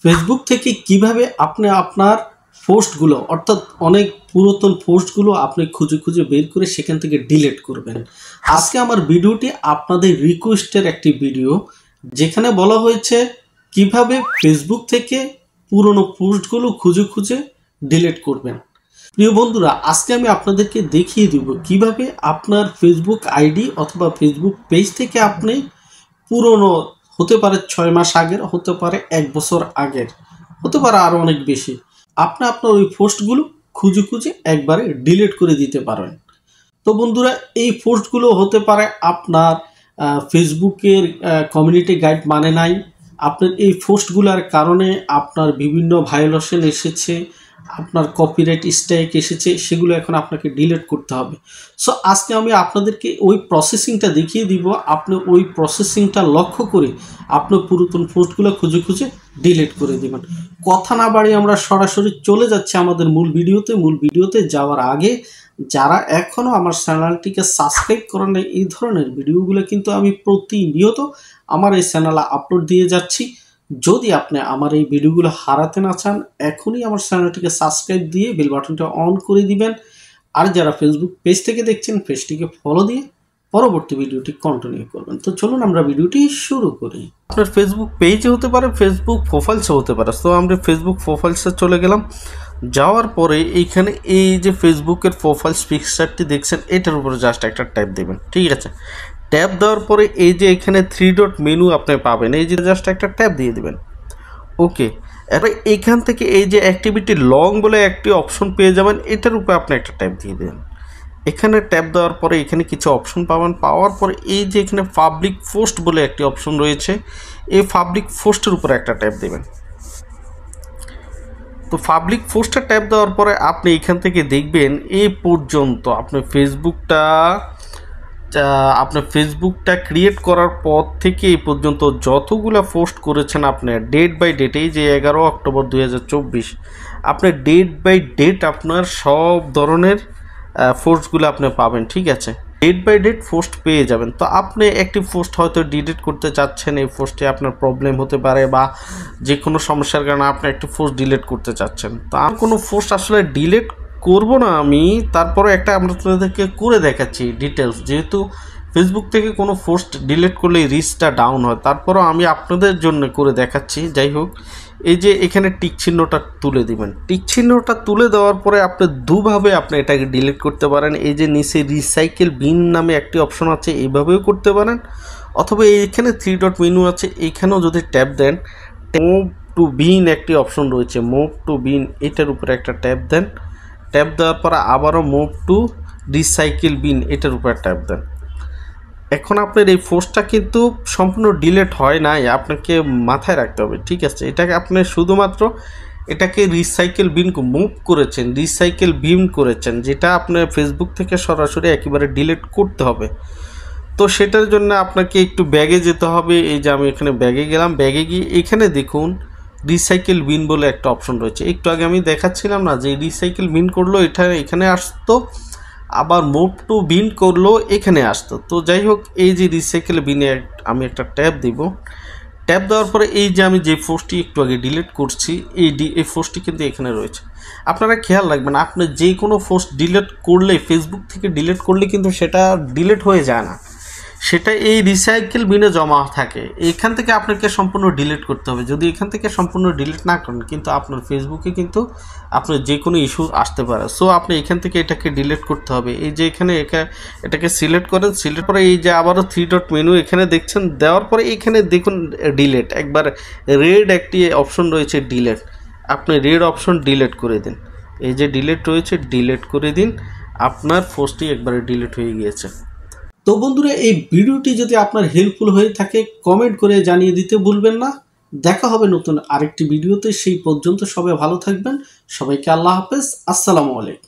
Facebook থেকে কিভাবে আপনি আপনার পোস্টগুলো অর্থাৎ অনেক পুরাতন পোস্টগুলো আপনি খুঁজে খুঁজে বের করে সেখান থেকে ডিলিট করবেন। আজকে আমার ভিডিওটি আপনাদের রিকোয়েস্টের একটি ভিডিও, যেখানে বলা হয়েছে কিভাবে ফেসবুক থেকে পুরনো পোস্টগুলো খুঁজে খুঁজে ডিলিট করবেন। প্রিয় বন্ধুরা, আজকে আমি আপনাদেরকে দেখিয়ে দেব কিভাবে আপনার ফেসবুক আইডি অথবা ফেসবুক পেজ থেকে আপনি পুরনো, হতে পারে 6 মাস আগের, হতে পারে 1 বছর আগের, হতে পারে আরও অনেক বেশি, আপনি আপনার ওই পোস্টগুলো খুঁজে খুঁজে একবারে ডিলিট করে দিতে পারেন। তো বন্ধুরা, এই পোস্টগুলো হতে পারে আপনার ফেসবুকের কমিউনিটি গাইড মানে নাই, আপনার এই পোস্টগুলোর কারণে আপনার বিভিন্ন ভায়োলেশন এসেছে, আপনার কপিরাইট স্ট্রাইক এসেছে, সেগুলো এখন আপনাকে ডিলিট করতে হবে। সো আজকে আমি আপনাদেরকে ওই প্রসেসিংটা দেখিয়ে দিব। আপনি ওই প্রসেসিংটা লক্ষ্য করে আপনার পুরাতন পোস্টগুলো খুঁজে খুঁজে ডিলিট করে দেবেন। কথা না বাড়িয়ে আমরা সরাসরি চলে যাচ্ছি আমাদের মূল ভিডিওতে। মূল ভিডিওতে যাওয়ার আগে যারা এখনও আমার চ্যানেলটিকে সাবস্ক্রাইব করেন না, এই ধরনের ভিডিওগুলো কিন্তু আমি প্রতিনিয়ত আমার এই চ্যানেলে আপলোড দিয়ে যাচ্ছি। যদি আপনি আমার এই ভিডিওগুলো হারাতে না চান, এখনই আমার চ্যানেলটিকে সাবস্ক্রাইব দিয়ে বেল বাটনটা অন করে দিবেন। আর যারা ফেসবুক পেজ থেকে দেখছেন, পেজটিকে ফলো দিয়ে পরবর্তী ভিডিওটি কন্টিনিউ করবেন। তো চলুন আমরা ভিডিওটি শুরু করি। আপনার ফেসবুক পেজে হতে পারে, ফেসবুক প্রোফাইলসে হতে পারে। তো আমরা ফেসবুক প্রোফাইলসে চলে গেলাম। যাওয়ার পরে এইখানে এই যে ফেসবুকের প্রোফাইলস পিকচারটি দেখছেন, এটার উপরে জাস্ট একটা ট্যাপ দেবেন। ঠিক আছে, ট্যাপ দেওয়ার পরে এই যে এখানে 3 ডট মেনু আপনি পাবেন, এই যে জাস্ট একটা ট্যাপ দিয়ে দেবেন। ওকে, এবার এইখান থেকে এই যে অ্যাক্টিভিটি লং বলে একটি অপশন পেয়ে যাবেন, এটার উপরে আপনি একটা ট্যাপ দিয়ে দেবেন। এখানে ট্যাপ দেওয়ার পরে এখানে কিছু অপশন পাবেন। পাওয়ার পরে এই যে এখানে পাবলিক পোস্ট বলে একটি অপশন রয়েছে, এই পাবলিক পোস্টের উপরে একটা ট্যাপ দেবেন। তো পাবলিক পোস্টে ট্যাপ দেওয়ার পরে আপনি এখান থেকে দেখবেন এই পর্যন্ত আপনার ফেসবুকটা ক্রিয়েট করার পর থেকে এই পর্যন্ত যতগুলো পোস্ট করেছেন আপনি ডেট বাই ডেট, এই যে 11 অক্টোবর 2024, আপনি ডেট বাই ডেট আপনার সব ধরনের পোস্টগুলো আপনি পাবেন। ঠিক আছে, ডেট বাই ডেট পোস্ট পেয়ে যাবেন। তো আপনি একটি পোস্ট হয়তো ডিলিট করতে চাচ্ছেন, এই পোস্টে আপনার প্রবলেম হতে পারে বা যে কোনো সমস্যার কারণে আপনি একটি পোস্ট ডিলিট করতে চাচ্ছেন। তো আমি কোনো পোস্ট আসলে ডিলিট করব না, আমি তারপরে একটা আপনাদেরকে করে দেখাচ্ছি ডিটেলস, যেহেতু ফেসবুক থেকে কোনো পোস্ট ডিলিট করলে রিচটা ডাউন হয়, তারপরেও আমি আপনাদের জন্য করে দেখাচ্ছি। যাই হোক, এই যে এখানে টিক চিহ্নটা তুলে দিবেন। টিক চিহ্নটা তুলে দেওয়ার পরে আপনি দুভাবে আপনি এটাকে ডিলিট করতে পারেন। এই যে নিচে রিসাইকেল বিন নামে একটি অপশন আছে, এইভাবেও করতে পারেন, অথবা এইখানে 3 ডট মেনু আছে, এইখানেও যদি ট্যাপ দেন, মুভ টু বিন একটি অপশন রয়েছে, মুভ টু বিন, এটার উপরে একটা ট্যাপ দেন। ট্যাপ দেওয়ার পরে আবারও মুভ টু রিসাইকেল বিন, এটার উপরে ট্যাপ দেন। এখন আপনার এই পোস্টটা কিন্তু সম্পূর্ণ ডিলিট হয় নাই, আপনাকে মাথায় রাখতে হবে। ঠিক আছে, এটাকে আপনি শুধুমাত্র এটাকে রিসাইকেল বিন মুভ করেছেন, রিসাইকেল বিন করেছেন, যেটা আপনার ফেসবুক থেকে সরাসরি একেবারে ডিলিট করতে হবে। তো সেটার জন্য আপনাকে একটু ব্যাগে যেতে হবে। এই যে আমি এখানে ব্যাগে গেলাম, ব্যাগে গিয়ে এখানে দেখুন রিসাইকেল বিন বলে একটা অপশন রয়েছে। একটু আগে আমি দেখাচ্ছিলাম না যে রিসাইকেল বিন করলো এটা এখানে আসতো, আবার মুভ টু বিন করলো এখানে আসতো। তো যাই হোক, এই যে রিসাইকেল বিনে আমি একটা ট্যাপ দিব। ট্যাপ দেওয়ার পরে এই যে আমি যে পোস্টটি একটু আগে ডিলিট করছি, এই পোস্টটি কিন্তু এখানে রয়েছে। আপনারা খেয়াল রাখবেন, আপনি যে কোনো পোস্ট ডিলিট করলে, ফেসবুক থেকে ডিলিট করলে কিন্তু সেটা ডিলিট হয়ে যায় না, সেটা এই রিসাইকেল বিনে জমা থাকে। এখান থেকে আপনাকে সম্পূর্ণ ডিলিট করতে হবে। যদি এখান থেকে সম্পূর্ণ ডিলিট না করেন, কিন্তু আপনার ফেসবুকে কিন্তু আপনার যে কোনো ইস্যু আসতে পারে। সো আপনি এখান থেকে এটাকে ডিলিট করতে হবে। এই যে এখানে এটাকে সিলেক্ট করেন, সিলেক্ট করে এই যে আবারও 3 ডট মেনু এখানে দেখছেন, দেওয়ার পরে এখানে দেখুন ডিলিট, একবার রেড একটি অপশন রয়েছে ডিলিট, আপনি রেড অপশন ডিলিট করে দিন। এই যে ডিলিট রয়েছে, ডিলিট করে দিন, আপনার পোস্টটি একবারে ডিলিট হয়ে গিয়েছে। তো বন্ধুরা, এই ভিডিওটি যদি আপনার হেল্পফুল হয়ে থাকে, কমেন্ট করে জানিয়ে দিতে ভুলবেন না। দেখা হবে নতুন আরেকটি ভিডিওতে। সেই পর্যন্ত সবাই ভালো থাকবেন। সবাইকে আল্লাহ হাফেজ, আসসালামু আলাইকুম।